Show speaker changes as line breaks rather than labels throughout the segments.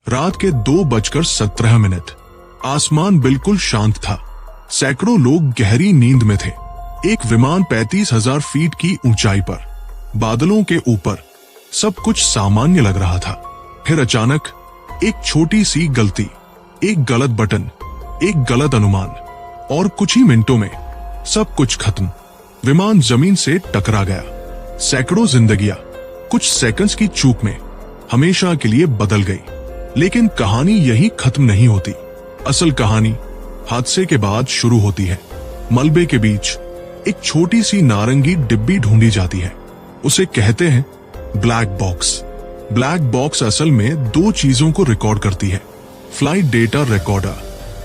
रात के 2:17। आसमान बिल्कुल शांत था। सैकड़ों लोग गहरी नींद में थे। एक विमान 35,000 फीट की ऊंचाई पर, बादलों के ऊपर। सब कुछ सामान्य लग रहा था। फिर अचानक एक छोटी सी गलती, एक गलत बटन, एक गलत अनुमान, और कुछ ही मिनटों में सब कुछ खत्म। विमान जमीन से टकरा गया। सैकड़ों जिंदगियां कुछ सेकंड्स की चूक में हमेशा के लिए बदल गई। लेकिन कहानी यही खत्म नहीं होती। असल कहानी हादसे के बाद शुरू होती है। मलबे के बीच एक छोटी सी नारंगी डिब्बी ढूंढी जाती है। उसे कहते हैं ब्लैक बॉक्स। ब्लैक बॉक्स असल में 2 चीजों को रिकॉर्ड करती है। फ्लाइट डेटा रिकॉर्डर,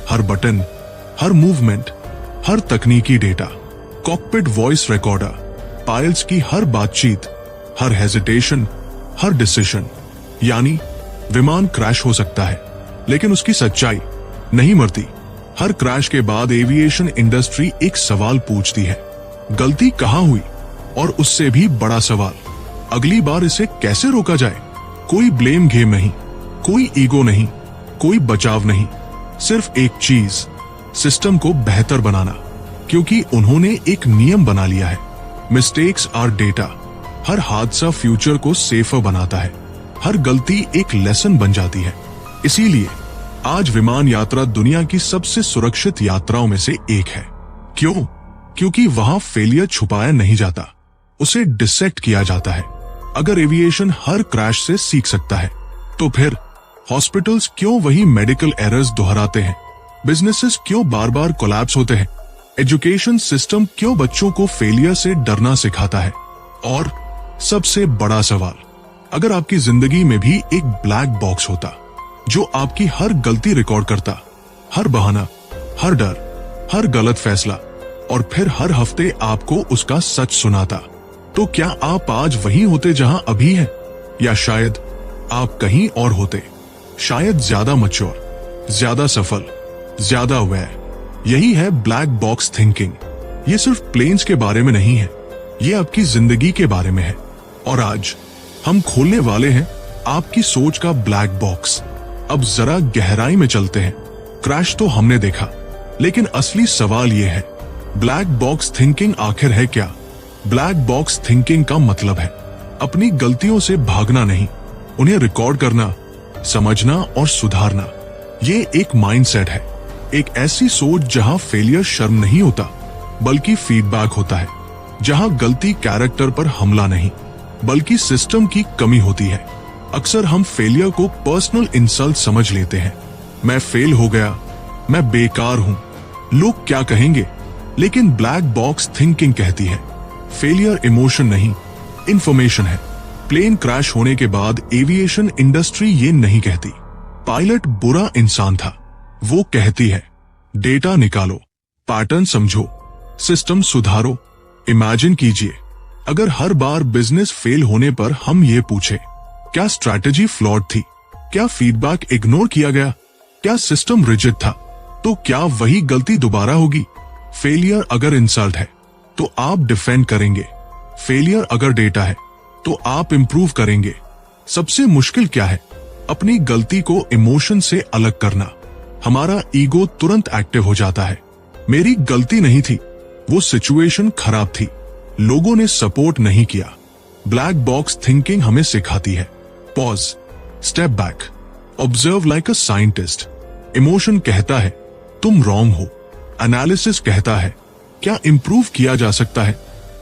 हर बटन, हर मूवमेंट, हर तकनीकी data. Cockpit voice recorder, pilots की हर बातचीत, हर हेजिटेशन, हर डिसीजन। यानी विमान क्रैश हो सकता है, लेकिन उसकी सच्चाई नहीं मरती। हर क्रैश के बाद एविएशन इंडस्ट्री एक सवाल पूछती है, गलती कहां हुई? और उससे भी बड़ा सवाल, अगली बार इसे कैसे रोका जाए? कोई ब्लेम गेम नहीं, कोई ईगो नहीं, कोई बचाव नहीं, सिर्फ एक चीज, सिस्टम को बेहतर बनाना। क्योंकि उन्होंने एक नियम बना लिया है, मिस्टेक्स आर डेटा। हर हादसा फ्यूचर को सेफर बनाता है। हर गलती एक लेसन बन जाती है। इसीलिए आज विमान यात्रा दुनिया की सबसे सुरक्षित यात्राओं में से एक है। क्यों? क्योंकि वहां फेलियर छुपाया नहीं जाता, उसे डिसेक्ट किया जाता है। अगर एविएशन हर क्रैश से सीख सकता है, तो फिर हॉस्पिटल्स क्यों वही मेडिकल एरर्स दोहराते हैं? बिजनेसेस क्यों बार बार कोलैप्स होते हैं? एजुकेशन सिस्टम क्यों बच्चों को फेलियर से डरना सिखाता है? और सबसे बड़ा सवाल, अगर आपकी जिंदगी में भी एक ब्लैक बॉक्स होता जो आपकी हर गलती रिकॉर्ड करता, हर बहाना, हर डर, हर गलत फैसला, और फिर हर हफ्ते आपको उसका सच सुनाता, तो क्या आप आज वहीं होते जहां अभी हैं? या शायद आप कहीं और होते, शायद ज्यादा मैच्योर, ज्यादा सफल, ज्यादा अवेयर। यही है ब्लैक बॉक्स थिंकिंग। ये सिर्फ प्लेन्स के बारे में नहीं है, ये आपकी जिंदगी के बारे में है। और आज हम खोलने वाले हैं आपकी सोच का ब्लैक बॉक्स। अब जरा गहराई में चलते हैं। क्रैश तो हमने देखा, लेकिन असली सवाल यह है, ब्लैक बॉक्स थिंकिंग आखिर है क्या? ब्लैक बॉक्स थिंकिंग का मतलब है अपनी गलतियों से भागना नहीं, उन्हें रिकॉर्ड करना, समझना और सुधारना। ये एक माइंडसेट है, एक ऐसी सोच जहां फेलियर शर्म नहीं होता, बल्कि फीडबैक होता है। जहां गलती कैरेक्टर पर हमला नहीं, बल्कि सिस्टम की कमी होती है। अक्सर हम फेलियर को पर्सनल इंसल्ट समझ लेते हैं। मैं फेल हो गया, मैं बेकार हूं, लोग क्या कहेंगे? लेकिन ब्लैक बॉक्स थिंकिंग कहती है, फेलियर इमोशन नहीं, इंफॉर्मेशन है। प्लेन क्रैश होने के बाद एविएशन इंडस्ट्री ये नहीं कहती पायलट बुरा इंसान था। वो कहती है, डेटा निकालो, पैटर्न समझो, सिस्टम सुधारो। इमेजिन कीजिए, अगर हर बार बिजनेस फेल होने पर हम ये पूछे, क्या स्ट्रैटेजी फ्लॉड थी? क्या फीडबैक इग्नोर किया गया? क्या सिस्टम रिजिड था? तो क्या वही गलती दोबारा होगी? फेलियर अगर इंसल्ट है, तो आप डिफेंड करेंगे। फेलियर अगर डेटा है, तो आप इंप्रूव करेंगे। सबसे मुश्किल क्या है? अपनी गलती को इमोशन से अलग करना। हमारा ईगो तुरंत एक्टिव हो जाता है। मेरी गलती नहीं थी, वो सिचुएशन खराब थी, लोगों ने सपोर्ट नहीं किया। ब्लैक बॉक्स थिंकिंग हमें सिखाती है, pause, step back, observe like a scientist. Emotion कहता है तुम रॉन्ग हो, एनालिसिस कहता है क्या इंप्रूव किया जा सकता है।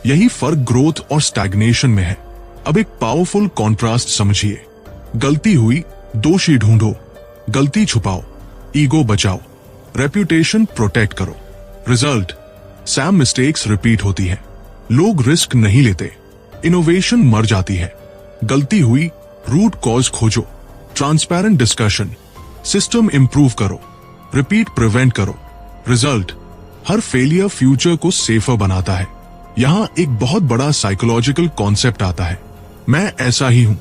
यही फर्क ग्रोथ और स्टैग्नेशन में है। अब एक पावरफुल कॉन्ट्रास्ट समझिए, गलती हुई, दोषी ढूंढो, गलती छुपाओ, ईगो बचाओ, रेप्यूटेशन प्रोटेक्ट करो। रिजल्ट, सैम मिस्टेक्स रिपीट होती है, लोग रिस्क नहीं लेते, इनोवेशन मर जाती है। गलती हुई, रूट कॉज खोजो, ट्रांसपेरेंट डिस्कशन, सिस्टम इंप्रूव करो, रिपीट प्रिवेंट करो। रिजल्ट, हर फेलियर फ्यूचर को सेफर बनाता है। यहां एक बहुत बड़ा साइकोलॉजिकल कॉन्सेप्ट आता है, मैं ऐसा ही हूं,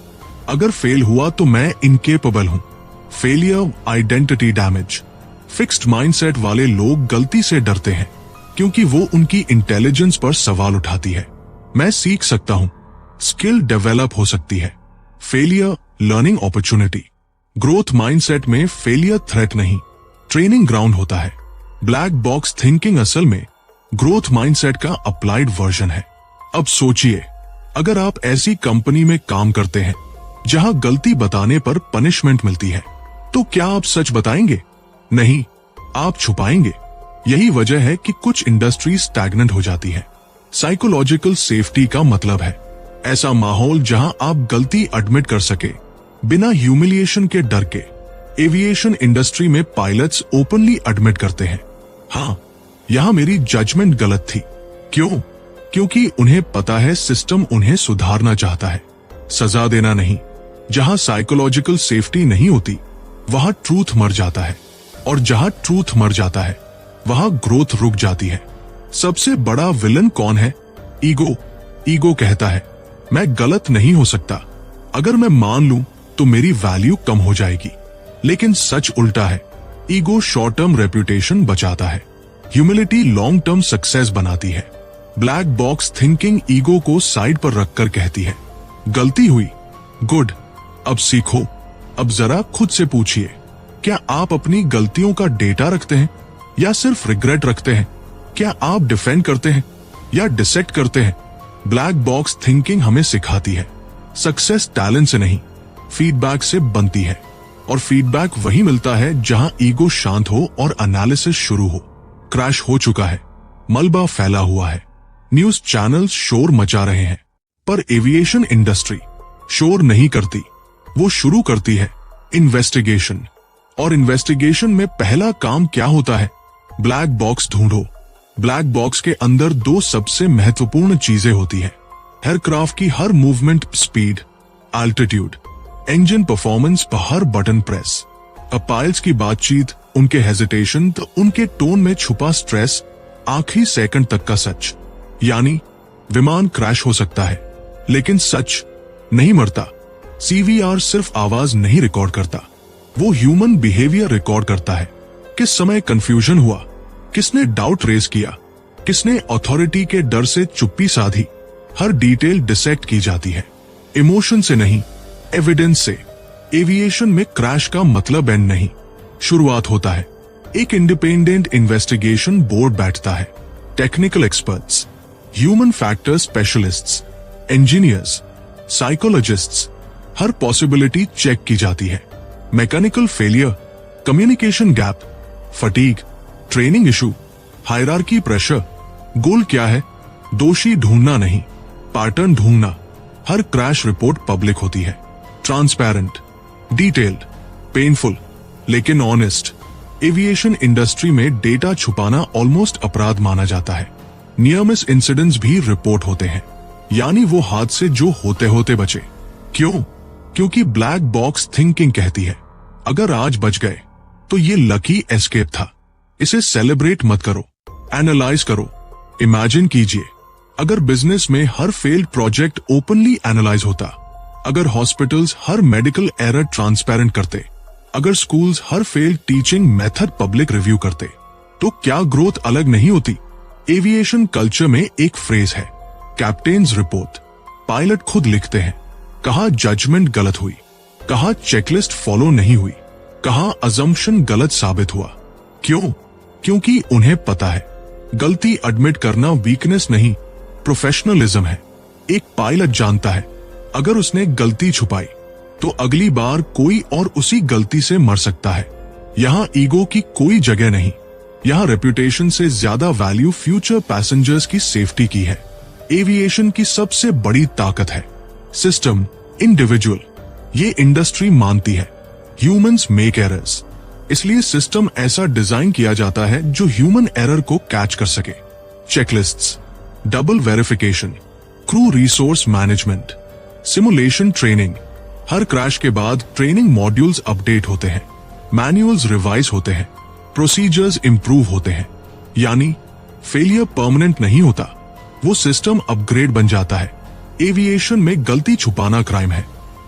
अगर फेल हुआ तो मैं इनकेपेबल हूं। Failure identity damage. Fixed mindset वाले लोग गलती से डरते हैं क्योंकि वो उनकी इंटेलिजेंस पर सवाल उठाती है। मैं सीख सकता हूं, स्किल डेवलप हो सकती है। Failure learning opportunity. Growth mindset में फेलियर थ्रेट नहीं, ट्रेनिंग ग्राउंड होता है। ब्लैक बॉक्स थिंकिंग असल में ग्रोथ माइंडसेट का अप्लाइड वर्जन है। अब सोचिए, अगर आप ऐसी कंपनी में काम करते हैं जहां गलती बताने पर पनिशमेंट मिलती है, तो क्या आप सच बताएंगे? नहीं, आप छुपाएंगे। यही वजह है कि कुछ इंडस्ट्री स्टैग्नेंट हो जाती है। साइकोलॉजिकल सेफ्टी का मतलब है ऐसा माहौल जहां आप गलती एडमिट कर सके बिना ह्यूमिलिएशन के डर के। एविएशन इंडस्ट्री में पायलट्स ओपनली एडमिट करते हैं, हाँ, यहां मेरी जजमेंट गलत थी। क्यों? क्योंकि उन्हें पता है सिस्टम उन्हें सुधारना चाहता है, सजा देना नहीं। जहां साइकोलॉजिकल सेफ्टी नहीं होती वहां ट्रूथ मर जाता है, और जहां ट्रूथ मर जाता है वहां ग्रोथ रुक जाती है। सबसे बड़ा विलन कौन है? ईगो। ईगो कहता है मैं गलत नहीं हो सकता, अगर मैं मान लूं तो मेरी वैल्यू कम हो जाएगी। लेकिन सच उल्टा है, ईगो शॉर्ट टर्म रेपुटेशन बचाता है, ह्यूमिलिटी लॉन्ग टर्म सक्सेस बनाती है। ब्लैक बॉक्स थिंकिंग ईगो को साइड पर रखकर कहती है गलती हुई, गुड, अब सीखो। अब जरा खुद से पूछिए, क्या आप अपनी गलतियों का डेटा रखते हैं या सिर्फ रिग्रेट रखते हैं? क्या आप डिफेंड करते हैं या डिसेक्ट करते हैं? ब्लैक बॉक्स थिंकिंग हमें सिखाती है सक्सेस टैलेंट से नहीं, फीडबैक से बनती है, और फीडबैक वही मिलता है जहां ईगो शांत हो और एनालिसिस शुरू हो। क्रैश हो चुका है, मलबा फैला हुआ है, न्यूज चैनल्स शोर मचा रहे हैं, पर एविएशन इंडस्ट्री शोर नहीं करती, वो शुरू करती है इन्वेस्टिगेशन। और इन्वेस्टिगेशन में पहला काम क्या होता है? ब्लैक बॉक्स ढूंढो। ब्लैक बॉक्स के अंदर दो सबसे महत्वपूर्ण चीजें होती है, एयरक्राफ्ट की हर movement speed, altitude, engine performance पर हर बटन प्रेस, पायलट्स की बातचीत, उनके हेजिटेशन, तो उनके टोन में छुपा स्ट्रेस, आखिरी सेकंड तक का सच। यानी विमान क्रैश हो सकता है लेकिन सच नहीं मरता। सीवीआर सिर्फ आवाज नहीं रिकॉर्ड करता, वो ह्यूमन बिहेवियर रिकॉर्ड करता है। किस समय कंफ्यूजन हुआ, किसने डाउट रेज किया, किसने अथॉरिटी के डर से चुप्पी साधी, हर डिटेल डिसेक्ट की जाती है, इमोशन से नहीं, एविडेंस से। एविएशन में क्रैश का मतलब एंड नहीं, शुरुआत होता है। एक इंडिपेंडेंट इन्वेस्टिगेशन बोर्ड बैठता है, technical experts, human factor specialists, engineers, psychologists, हर पॉसिबिलिटी चेक की जाती है। Mechanical failure, communication gap, fatigue, training issue, hierarchy pressure. Goal क्या है? दोषी ढूंढना नहीं, पैटर्न ढूंढना। हर क्रैश रिपोर्ट पब्लिक होती है, ट्रांसपेरेंट, डिटेल्ड, पेनफुल लेकिन ऑनेस्ट। एविएशन इंडस्ट्री में डेटा छुपाना ऑलमोस्ट अपराध माना जाता है। नियर मिस इंसिडेंट्स भी रिपोर्ट होते हैं, यानी वो हादसे जो होते होते बचे। क्यों? क्योंकि ब्लैक बॉक्स थिंकिंग कहती है अगर आज बच गए तो ये लकी एस्केप था। इसे सेलिब्रेट मत करो, एनालाइज करो। इमेजिन कीजिए अगर बिजनेस में हर फेल्ड प्रोजेक्ट ओपनली एनालाइज होता, अगर हॉस्पिटल्स हर मेडिकल एरर ट्रांसपेरेंट करते, अगर स्कूल्स हर failed teaching method public review करते, तो क्या ग्रोथ अलग नहीं होती? एविएशन कल्चर में एक फ्रेज है, कैप्टेन्स रिपोर्ट। पायलट खुद लिखते हैं, कहा जजमेंट गलत हुई, कहा चेकलिस्ट फॉलो नहीं हुई, कहा अजम्पशन गलत साबित हुआ। क्यों? क्योंकि उन्हें पता है गलती एडमिट करना वीकनेस नहीं, प्रोफेशनलिज्म है। एक पायलट जानता है अगर उसने गलती छुपाई तो अगली बार कोई और उसी गलती से मर सकता है। यहां ईगो की कोई जगह नहीं, यहां रेपुटेशन से ज्यादा वैल्यू फ्यूचर पैसेंजर्स की सेफ्टी की है। एविएशन की सबसे बड़ी ताकत है सिस्टम, इंडिविजुअल। ये इंडस्ट्री मानती है ह्यूमंस मेक एरर्स, इसलिए सिस्टम ऐसा डिजाइन किया जाता है जो ह्यूमन एरर को कैच कर सके। Checklists, double verification, crew resource management, simulation training. हर क्रैश के बाद ट्रेनिंग मॉड्यूल्स अपडेट होते हैं, मैनुअल्स रिवाइज होते हैं, प्रोसीजर्स इंप्रूव होते हैं। यानी फेलियर परमानेंट नहीं होता, वो सिस्टम अपग्रेड बन जाता है। एविएशन में गलती छुपाना क्राइम है,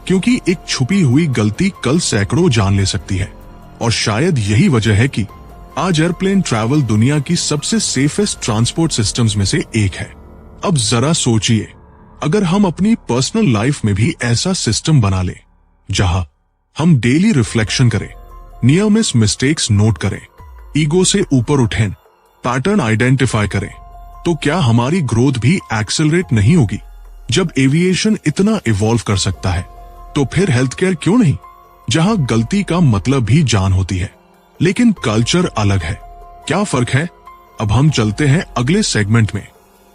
क्योंकि एक छुपी हुई गलती कल सैकड़ों जान ले सकती है। और शायद यही वजह है कि आज एयरप्लेन ट्रैवल दुनिया की सबसे सेफेस्ट ट्रांसपोर्ट सिस्टम्स में से एक है। अब जरा सोचिए, अगर हम अपनी पर्सनल लाइफ में भी ऐसा सिस्टम बना ले जहां हम डेली रिफ्लेक्शन करें, नियर मिस मिस्टेक्स नोट करें, ईगो से ऊपर उठें, पैटर्न आइडेंटिफाई करें, तो क्या हमारी ग्रोथ भी एक्सेलरेट नहीं होगी? जब एविएशन इतना इवॉल्व कर सकता है तो फिर हेल्थ केयर क्यों नहीं, जहां गलती का मतलब भी जान होती है, लेकिन कल्चर अलग है। क्या फर्क है? अब हम चलते हैं अगले सेगमेंट में,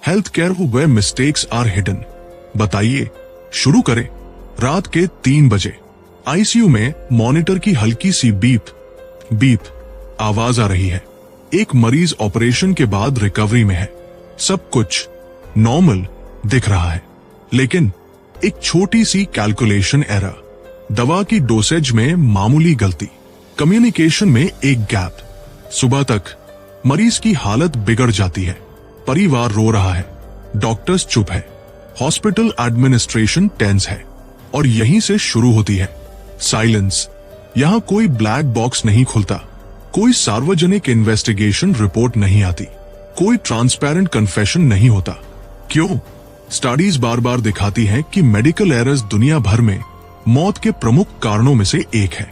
health care where mistakes are hidden. बताइए, शुरू करें। रात के 3 बजे आईसीयू में मॉनिटर की हल्की सी बीप बीप आवाज आ रही है। एक मरीज ऑपरेशन के बाद रिकवरी में है, सब कुछ नॉर्मल दिख रहा है, लेकिन एक छोटी सी कैलकुलेशन एरर, दवा की डोसेज में मामूली गलती, कम्युनिकेशन में एक गैप, सुबह तक मरीज की हालत बिगड़ जाती है। परिवार रो रहा है, डॉक्टर्स चुप है, हॉस्पिटल एडमिनिस्ट्रेशन टेंस है, और यहीं से शुरू होती है साइलेंस। यहां कोई ब्लैक बॉक्स नहीं खुलता, कोई सार्वजनिक इन्वेस्टिगेशन रिपोर्ट नहीं आती, कोई ट्रांसपेरेंट कन्फेशन नहीं होता। क्यों? स्टडीज बार बार दिखाती हैं कि मेडिकल एरर्स दुनिया भर में मौत के प्रमुख कारणों में से एक है,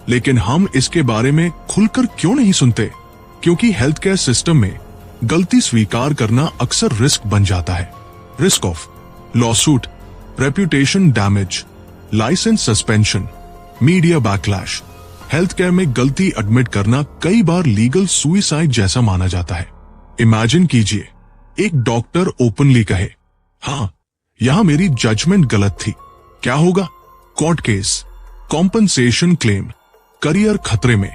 लेकिन हम इसके बारे में खुलकर क्यों नहीं सुनते? क्योंकि हेल्थ केयर सिस्टम में गलती स्वीकार करना अक्सर रिस्क बन जाता है। Risk of lawsuit, reputation damage, licence suspension, media backlash. Health care में गलती एडमिट करना कई बार लीगल सुइसाइड जैसा माना जाता है। इमेजिन कीजिए, एक डॉक्टर ओपनली कहे, हाँ, यहां मेरी जजमेंट गलत थी। क्या होगा? Court case, compensation claim, career खतरे में।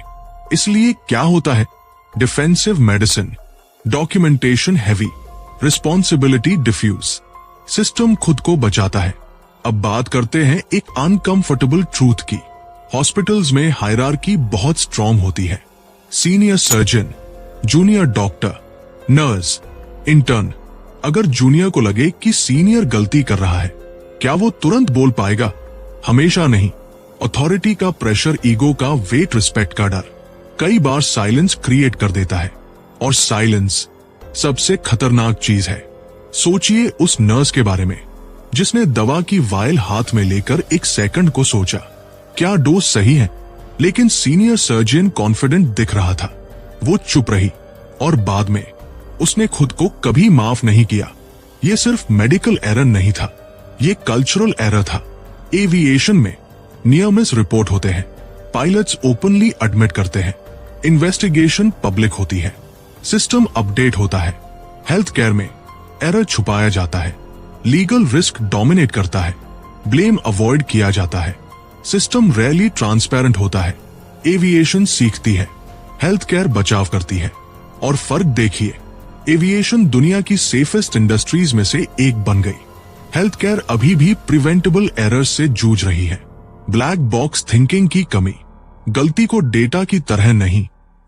इसलिए क्या होता है? Defensive medicine, documentation heavy, responsibility diffuse. System खुद को बचाता है। अब बात करते हैं एक अनकंफर्टेबल ट्रूथ की। हॉस्पिटल्स में हायरार्की बहुत स्ट्रॉन्ग होती है। Senior surgeon, junior doctor, nurse, intern. अगर जूनियर को लगे कि सीनियर गलती कर रहा है, क्या वो तुरंत बोल पाएगा? हमेशा नहीं। अथॉरिटी का प्रेशर, ईगो का वेट, रिस्पेक्ट का डर कई बार साइलेंस क्रिएट कर देता है, और साइलेंस सबसे खतरनाक चीज है। सोचिए उस नर्स के बारे में जिसने दवा की वायल हाथ में लेकर एक सेकंड को सोचा, क्या डोज सही है? लेकिन सीनियर सर्जन कॉन्फिडेंट दिख रहा था। वो चुप रही, और बाद में उसने खुद को कभी माफ नहीं किया। ये सिर्फ मेडिकल एरर नहीं था, ये कल्चरल एरर था। एविएशन में नियर मिस रिपोर्ट होते हैं, पायलट्स ओपनली एडमिट करते हैं, इन्वेस्टिगेशन पब्लिक होती है, सिस्टम अपडेट होता है। हेल्थ केयर में एरर छुपाया जाता है, लीगल रिस्क डोमिनेट करता है, ब्लेम अवॉइड किया जाता है, सिस्टम रेयरली ट्रांसपेरेंट होता है। एविएशन सीखती है, हेल्थ केयर बचाव करती है। और फर्क देखिए, एविएशन दुनिया की सेफेस्ट इंडस्ट्रीज में से एक बन गई। हेल्थ केयर अभी भी प्रिवेंटेबल एरर्स से जूझ रही है। ब्लैक बॉक्स थिंकिंग की कमी, गलती को डेटा की तरह नहीं,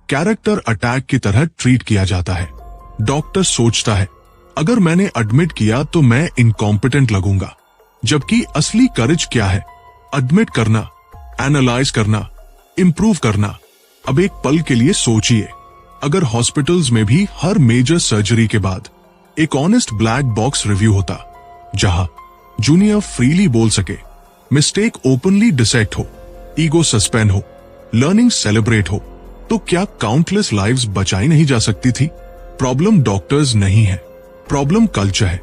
कैरेक्टर अटैक की तरह ट्रीट किया जाता है। डॉक्टर सोचता है, अगर मैंने एडमिट किया तो मैं इनकॉम्पिटेंट लगूंगा, जबकि असली करेज क्या है? एडमिट करना, एनालाइज करना, इंप्रूव करना। अब एक पल के लिए सोचिए, अगर हॉस्पिटल्स में भी हर मेजर सर्जरी के बाद एक ऑनेस्ट ब्लैक बॉक्स रिव्यू होता, जहां जूनियर फ्रीली बोल सके, मिस्टेक ओपनली डिसेक्ट हो, ईगो सस्पेंड हो, लर्निंग सेलिब्रेट हो, तो क्या काउंटलेस लाइव्स बचाई नहीं जा सकती थी? प्रॉब्लम डॉक्टर्स नहीं है, प्रॉब्लम कल्चर है।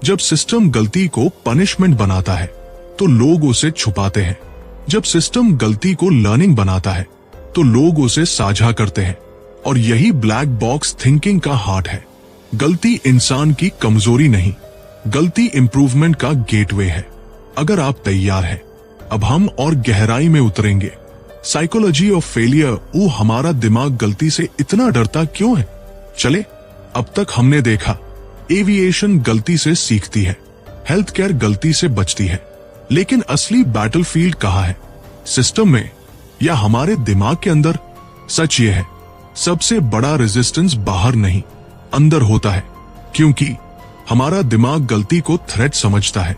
जब सिस्टम गलती को पनिशमेंट बनाता है तो लोग उसे छुपाते हैं। जब सिस्टम गलती को लर्निंग बनाता है तो लोग उसे साझा करते हैं। और यही ब्लैक बॉक्स थिंकिंग का हार्ट है। गलती इंसान की कमजोरी नहीं, गलती इंप्रूवमेंट का गेटवे है। अगर आप तैयार हैं, अब हम और गहराई में उतरेंगे। साइकोलॉजी ऑफ फेलियर, वो हमारा दिमाग गलती से इतना डरता क्यों है? चले, अब तक हमने देखा एविएशन गलती से सीखती है, हेल्थ केयर गलती से बचती है, लेकिन असली बैटलफील्ड कहाँ है? सिस्टम में या हमारे दिमाग के अंदर? सच ये है, सबसे बड़ा रेजिस्टेंस बाहर नहीं, अंदर होता है। क्योंकि हमारा दिमाग गलती को थ्रेट समझता है,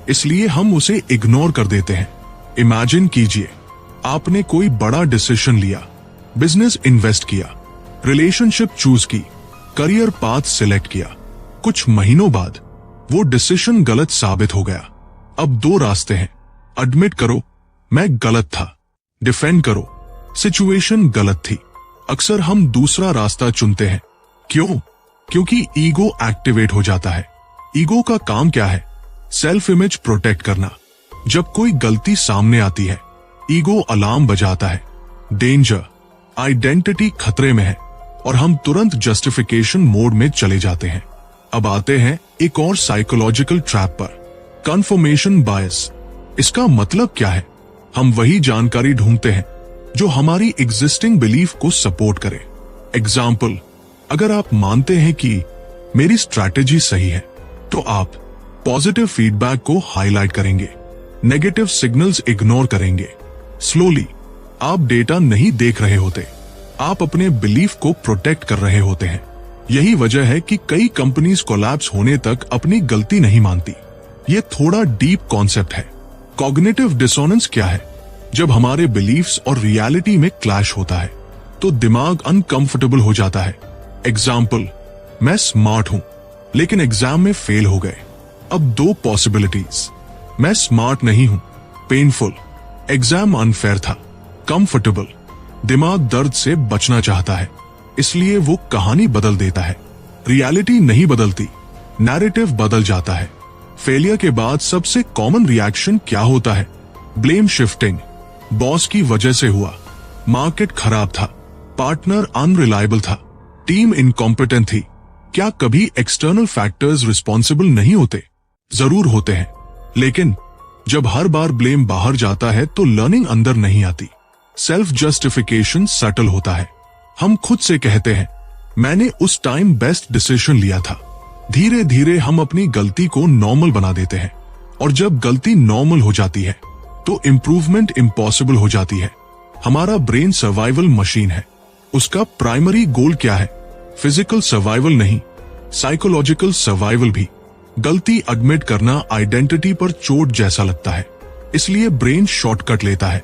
इसलिए हम उसे इग्नोर कर देते हैं। इमेजिन कीजिए, आपने कोई बड़ा डिसीजन लिया, बिजनेस इन्वेस्ट किया, रिलेशनशिप चूज की, करियर पाथ सिलेक्ट किया। कुछ महीनों बाद वो डिसीजन गलत साबित हो गया। अब दो रास्ते हैं, एडमिट करो मैं गलत था, डिफेंड करो। सिचुएशन गलत थी, अक्सर हम दूसरा रास्ता चुनते हैं। क्यों? क्योंकि ईगो एक्टिवेट हो जाता है। ईगो का काम क्या है? सेल्फ इमेज प्रोटेक्ट करना। जब कोई गलती सामने आती है, ईगो अलार्म बजाता है, डेंजर, आइडेंटिटी खतरे में है, और हम तुरंत जस्टिफिकेशन मोड में चले जाते हैं। अब आते हैं एक और साइकोलॉजिकल ट्रैप पर, कंफर्मेशन बायस। इसका मतलब क्या है? हम वही जानकारी ढूंढते हैं जो हमारी एग्जिस्टिंग बिलीफ को सपोर्ट करे। एग्जाम्पल, अगर आप मानते हैं कि मेरी स्ट्रैटेजी सही है, तो आप पॉजिटिव फीडबैक को हाईलाइट करेंगे, नेगेटिव सिग्नल्स इग्नोर करेंगे। स्लोली आप डेटा नहीं देख रहे होते, आप अपने बिलीफ को प्रोटेक्ट कर रहे होते हैं। यही वजह है कि कई कंपनीज कोलैप्स होने तक अपनी गलती नहीं मानती। ये थोड़ा डीप कॉन्सेप्ट है। कॉग्निटिव डिसोनेंस क्या है? जब हमारे बिलीफ्स और रियलिटी में क्लैश होता है तो दिमाग अनकंफर्टेबल हो जाता है। एग्जाम्पल, मैं स्मार्ट हूं लेकिन एग्जाम में फेल हो गए। अब दो पॉसिबिलिटीज, मैं स्मार्ट नहीं हूं, पेनफुल, एग्जाम अनफेयर था। कंफर्टेबल, दिमाग दर्द से बचना चाहता है, इसलिए वो कहानी बदल देता है। रियलिटी नहीं बदलती, नैरेटिव बदल जाता है। फेलियर के बाद सबसे कॉमन रिएक्शन क्या होता है? Blame shifting. बॉस की वजह से हुआ, मार्केट खराब था, पार्टनर अनरिलायबल था, टीम इनकॉम्पिटेंट थी। क्या कभी एक्सटर्नल फैक्टर्स रिस्पॉन्सिबल नहीं होते? जरूर होते हैं, लेकिन जब हर बार ब्लेम बाहर जाता है तो लर्निंग अंदर नहीं आती। सेल्फ जस्टिफिकेशन सटल होता है। हम खुद से कहते हैं, मैंने उस टाइम बेस्ट डिसीजन लिया था। धीरे धीरे हम अपनी गलती को नॉर्मल बना देते हैं, और जब गलती नॉर्मल हो जाती है तो इंप्रूवमेंट इम्पॉसिबल हो जाती है। हमारा ब्रेन सर्वाइवल मशीन है। उसका प्राइमरी गोल क्या है? फिजिकल सर्वाइवल नहीं, साइकोलॉजिकल सर्वाइवल भी। गलती एडमिट करना आइडेंटिटी पर चोट जैसा लगता है, इसलिए ब्रेन शॉर्टकट लेता है।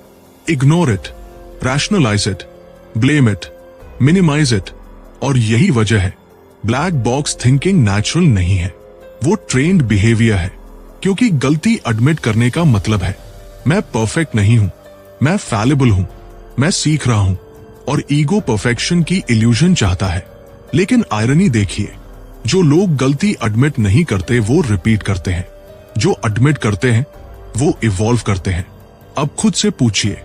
Ignore it, rationalise it, blame it, minimise it. और यही वजह है ब्लैक बॉक्स थिंकिंग नेचुरल नहीं है, वो ट्रेन्ड बिहेवियर है। क्योंकि गलती एडमिट करने का मतलब है, मैं परफेक्ट नहीं हूं, मैं फैलेबल हूं, मैं सीख रहा हूं। और ईगो परफेक्शन की इल्यूजन चाहता है। लेकिन आयरनी देखिए, जो लोग गलती एडमिट नहीं करते वो रिपीट करते हैं, जो एडमिट करते हैं वो इवॉल्व करते हैं। अब खुद से पूछिए,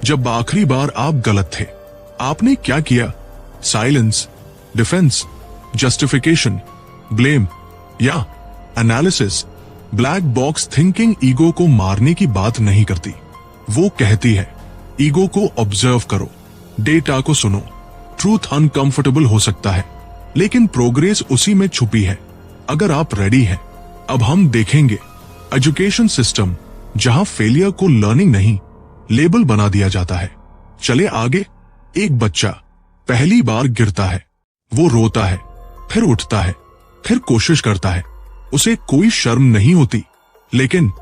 जब आखिरी बार आप गलत थे, आपने क्या किया? साइलेंस, डिफेंस, जस्टिफिकेशन, ब्लेम या analysis? Black box thinking ego को मारने की बात नहीं करती। वो कहती है, ईगो को ऑब्जर्व करो, डेटा को सुनो। ट्रूथ अनकंफर्टेबल हो सकता है, लेकिन प्रोग्रेस उसी में छुपी है। अगर आप रेडी हैं, अब हम देखेंगे एजुकेशन सिस्टम जहां फेलियर को लर्निंग नहीं, लेबल बना दिया जाता है। चले आगे। एक बच्चा पहली बार गिरता है, वो रोता है, फिर उठता है, फिर कोशिश करता है, उसे कोई शर्म नहीं होती। लेकिन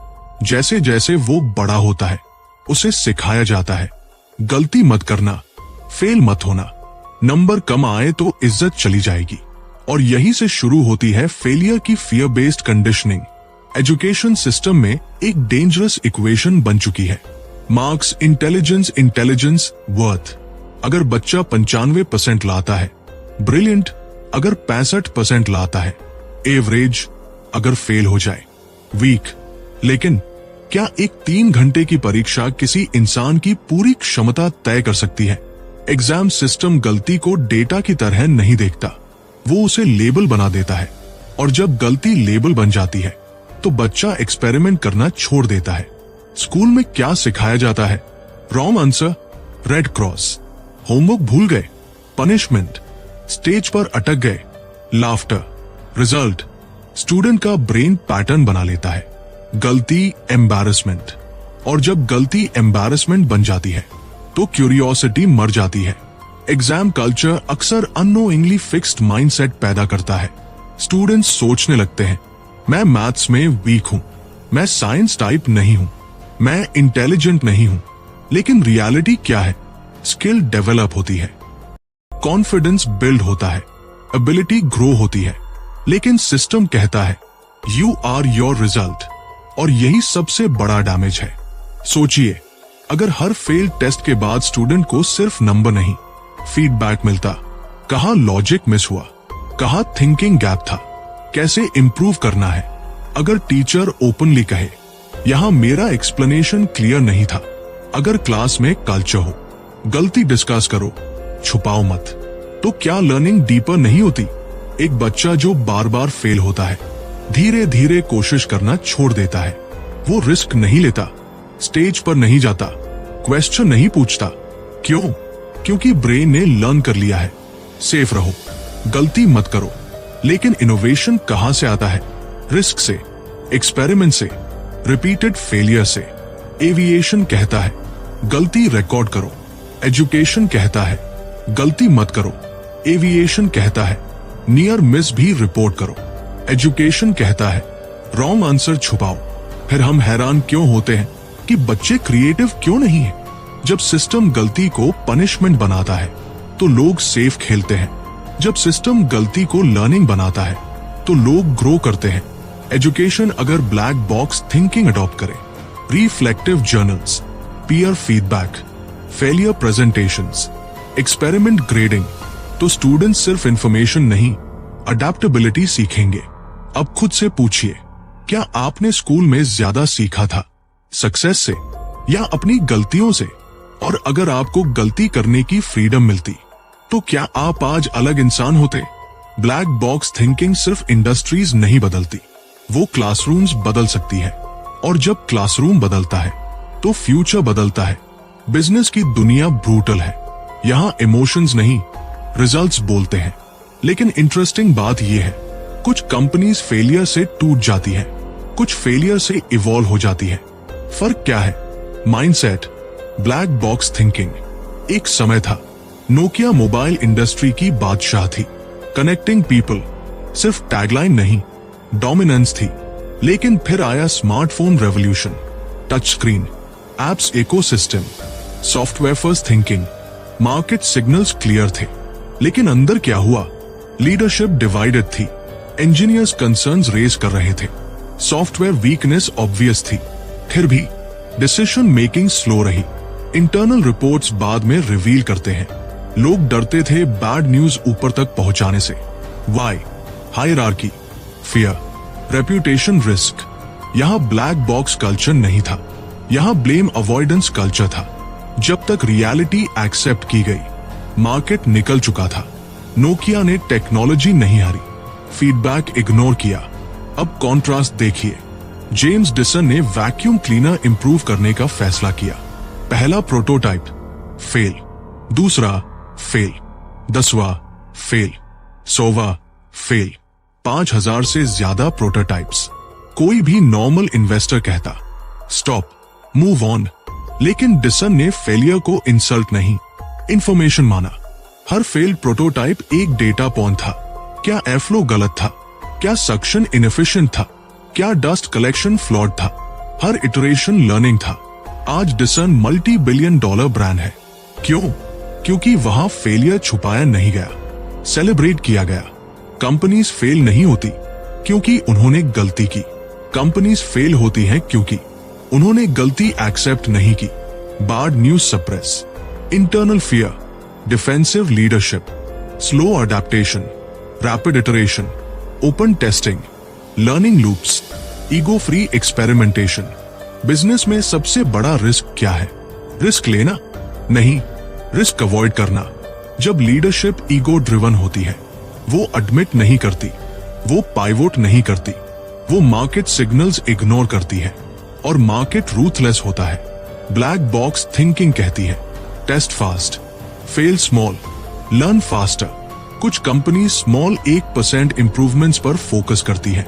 जैसे जैसे वो बड़ा होता है, उसे सिखाया जाता है, गलती मत करना, फेल मत होना, नंबर कम आए तो इज्जत चली जाएगी। और यहीं से शुरू होती है फेलियर की fear based conditioning. Education system में एक डेंजरस इक्वेशन बन चुकी है, मार्क्स, इंटेलिजेंस, इंटेलिजेंस, वर्थ। अगर बच्चा 95% लाता है, ब्रिलियंट अगर 65% लाता है, एवरेज अगर फेल हो जाए, वीक। लेकिन क्या एक 3 घंटे की परीक्षा किसी इंसान की पूरी क्षमता तय कर सकती है? एग्जाम सिस्टम गलती को डेटा की तरह नहीं देखता, वो उसे लेबल बना देता है। और जब गलती लेबल बन जाती है तो बच्चा एक्सपेरिमेंट करना छोड़ देता है। स्कूल में क्या सिखाया जाता है? Wrong answer, red cross. Homework भूल गए, पनिशमेंट। स्टेज पर अटक गए, लाफ्टर। रिजल्ट, स्टूडेंट का ब्रेन पैटर्न बना लेता है, गलती एम्बैरेसमेंट। और जब गलती एम्बैरेसमेंट बन जाती है तो क्यूरियोसिटी मर जाती है। एग्जाम कल्चर अक्सर अननोइंगली फिक्स्ड माइंडसेट पैदा करता है। स्टूडेंट्स सोचने लगते हैं, मैं मैथ्स में वीक हूं, मैं साइंस टाइप नहीं हूं, मैं इंटेलिजेंट नहीं हूं। लेकिन रियलिटी क्या है? स्किल डेवलप होती है, कॉन्फिडेंस बिल्ड होता है, एबिलिटी ग्रो होती है। लेकिन सिस्टम कहता है, यू आर योर रिजल्ट। और यही सबसे बड़ा डैमेज है। सोचिए, अगर हर फेल टेस्ट के बाद स्टूडेंट को सिर्फ नंबर नहीं, फीडबैक मिलता, कहाँ लॉजिक मिस हुआ, कहाँ थिंकिंग गैप था, कैसे इम्प्रूव करना है। अगर टीचर ओपनली कहे, यहाँ मेरा एक्सप्लेनेशन क्लियर नहीं था। अगर क्लास में कल्चर हो, गलती डिस्कस करो, छुपाओ मत, तो क्या लर्निंग डीपर नहीं होती? एक बच्चा जो बार बार फेल होता है, धीरे धीरे कोशिश करना छोड़ देता है, वो रिस्क नहीं लेता, स्टेज पर नहीं जाता, क्वेश्चन नहीं पूछता। क्यों? क्योंकि ब्रेन ने लर्न कर लिया है, सेफ रहो, गलती मत करो। लेकिन इनोवेशन कहां से आता है? रिस्क से, एक्सपेरिमेंट से, रिपीटेड फेलियर से। एविएशन कहता है गलती रिकॉर्ड करो, एजुकेशन कहता है गलती मत करो। एविएशन कहता है नियर मिस भी रिपोर्ट करो, एजुकेशन कहता है रॉन्ग आंसर छुपाओ। फिर हम हैरान क्यों होते हैं कि बच्चे क्रिएटिव क्यों नहीं है? जब सिस्टम गलती को पनिशमेंट बनाता है तो लोग सेफ खेलते हैं। जब सिस्टम गलती को लर्निंग बनाता है तो लोग ग्रो करते हैं। एजुकेशन अगर ब्लैक बॉक्स थिंकिंग अडॉप्ट करे, reflective journals, peer feedback, failure presentations, experiment grading, तो स्टूडेंट्स सिर्फ इंफॉर्मेशन नहीं, अडेप्टेबिलिटी सीखेंगे। अब खुद से पूछिए, क्या आपने स्कूल में ज्यादा सीखा था सक्सेस से या अपनी गलतियों से? और अगर आपको गलती करने की फ्रीडम मिलती तो क्या आप आज अलग इंसान होते? ब्लैक बॉक्स थिंकिंग सिर्फ इंडस्ट्रीज नहीं बदलती, वो क्लासरूम्स बदल सकती है। और जब क्लासरूम बदलता है तो फ्यूचर बदलता है। बिजनेस की दुनिया ब्रूटल है, यहाँ इमोशंस नहीं, रिजल्ट्स बोलते हैं। लेकिन इंटरेस्टिंग बात यह है, कुछ कंपनीज फेलियर से टूट जाती है, कुछ फेलियर से इवॉल्व हो जाती है। फर्क क्या है? Mindset, black box thinking. एक समय था नोकिया मोबाइल इंडस्ट्री की बादशाह थी, कनेक्टिंग पीपल, सिर्फ टैगलाइन नहीं, डोमिनेंस थी। लेकिन फिर आया smartphone revolution, touch screen, apps ecosystem, software first thinking. Market signals clear थे, लेकिन अंदर क्या हुआ? लीडरशिप डिवाइडेड थी, इंजीनियर्स कंसर्न्स रेज कर रहे थे, सॉफ्टवेयर वीकनेस ऑब्वियस थी। फिर भी डिसीजन मेकिंग स्लो रही। इंटरनल रिपोर्ट्स बाद में रिवील करते हैं, लोग डरते थे बैड न्यूज ऊपर तक पहुंचाने से। Why? Hierarchy, fear, reputation risk. यहां ब्लैक बॉक्स कल्चर नहीं था, यहां ब्लेम अवॉइडेंस कल्चर था। जब तक रियलिटी एक्सेप्ट की गई, मार्केट निकल चुका था। नोकिया ने टेक्नोलॉजी नहीं हारी, फीडबैक इग्नोर किया। अब कॉन्ट्रास्ट देखिए, जेम्स डिसन ने वैक्यूम क्लीनर इंप्रूव करने का फैसला किया। पहला प्रोटोटाइप फेल, दूसरा फेल, 10वां फेल, 100वां फेल, 5000 से ज्यादा प्रोटोटाइप्स। कोई भी नॉर्मल इन्वेस्टर कहता स्टॉप, मूव ऑन। लेकिन डिसन ने फेलियर को इंसल्ट नहीं, इंफॉर्मेशन माना। हर फेल प्रोटोटाइप एक डेटा पॉइंट था। क्या एयरफ्लो गलत था? क्या सक्शन इनएफिशिएंट था? क्या डस्ट कलेक्शन फ्लॉड था? हर इटरेशन लर्निंग था। आज डिसन मल्टी बिलियन डॉलर ब्रांड है। क्यों? क्योंकि वहां फेलियर छुपाया नहीं गया, सेलिब्रेट किया गया। कंपनीज फेल नहीं होती क्योंकि उन्होंने गलती की, कंपनीज फेल होती हैं क्योंकि उन्होंने गलती एक्सेप्ट नहीं की। Bad news suppress, internal fear, defensive leadership, slow adaptation, rapid iteration, open testing, learning loops, ego free experimentation. Business में सबसे बड़ा रिस्क क्या है? रिस्क लेना नहीं, रिस्क अवॉइड करना। जब लीडरशिप ईगो ड्रिवन होती है, वो एडमिट नहीं करती, वो पाइवोट नहीं करती, वो मार्केट सिग्नल्स इग्नोर करती है। और मार्केट रूथलेस होता है। ब्लैक बॉक्स थिंकिंग कहती है test fast, fail small, learn faster. कुछ कंपनी स्मॉल 1% इंप्रूवमेंट्स पर फोकस करती है।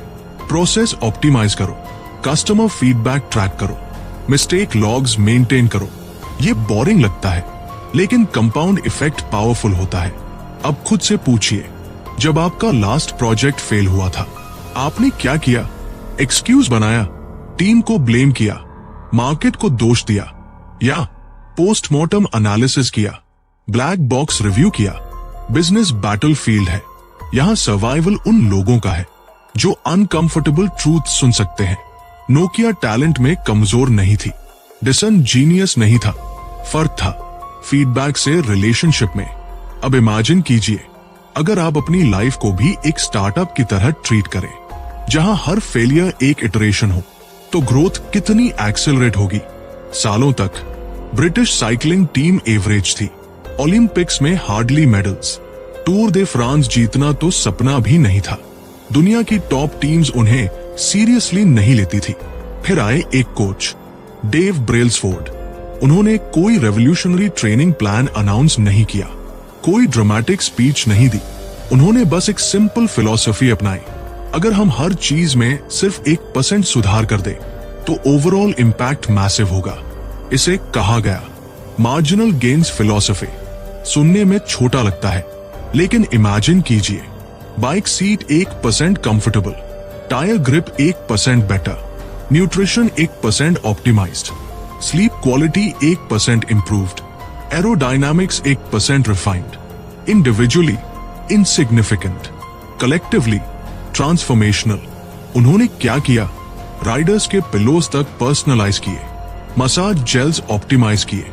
प्रोसेस ऑप्टिमाइज करो, कस्टमर फीडबैक ट्रैक करो, मिस्टेक लॉग्स मेंटेन करो। ये बोरिंग लगता है, लेकिन कंपाउंड इफेक्ट पावरफुल होता है। अब खुद से पूछिए, जब आपका लास्ट प्रोजेक्ट फेल हुआ था, आपने क्या किया? एक्सक्यूज बनाया, टीम को ब्लेम किया, मार्केट को दोष दिया, या पोस्टमार्टम एनालिसिस किया, ब्लैक बॉक्स रिव्यू किया? बिजनेस बैटलफील्ड है, यहां सर्वाइवल उन लोगों का है जो अनकंफर्टेबल ट्रूथ सुन सकते हैं। नोकिया टैलेंट में कमजोर नहीं थी, डिसन जीनियस नहीं था, फर्क था फीडबैक से रिलेशनशिप में। अब इमेजिन कीजिए अगर आप अपनी लाइफ को भी एक स्टार्टअप की तरह ट्रीट करें, जहां हर फेलियर एक इटरेशन हो, तो ग्रोथ कितनी एक्सेलरेट होगी। सालों तक ब्रिटिश साइकिलिंग टीम एवरेज थी, ओलंपिक्स में hardly medals, tour de France जीतना तो सपना भी नहीं था। दुनिया की टॉप टीम्स उन्हें सीरियसली नहीं लेती थी। फिर आए एक कोच, डेव ब्रेल्सफोर्ड। उन्होंने कोई रेवोल्यूशनरी ट्रेनिंग प्लान अनाउंस नहीं किया, कोई ड्रामेटिक स्पीच नहीं दी। उन्होंने बस एक सिंपल फिलॉसफी अपनाई, अगर हम हर चीज में सिर्फ 1% सुधार कर दे तो ओवरऑल इंपैक्ट मैसिव होगा। इसे कहा गया मार्जिनल गेन्स फिलॉसफी। सुनने में छोटा लगता है, लेकिन इमेजिन कीजिए bike seat 1% comfortable, tyre grip 1% better, nutrition 1% optimised, sleep quality 1% improved, aerodynamics 1% refined. Individually insignificant, collectively transformational. उन्होंने क्या किया? राइडर्स के पिलोज तक पर्सनलाइज किए, मसाज जेल्स ऑप्टिमाइज किए,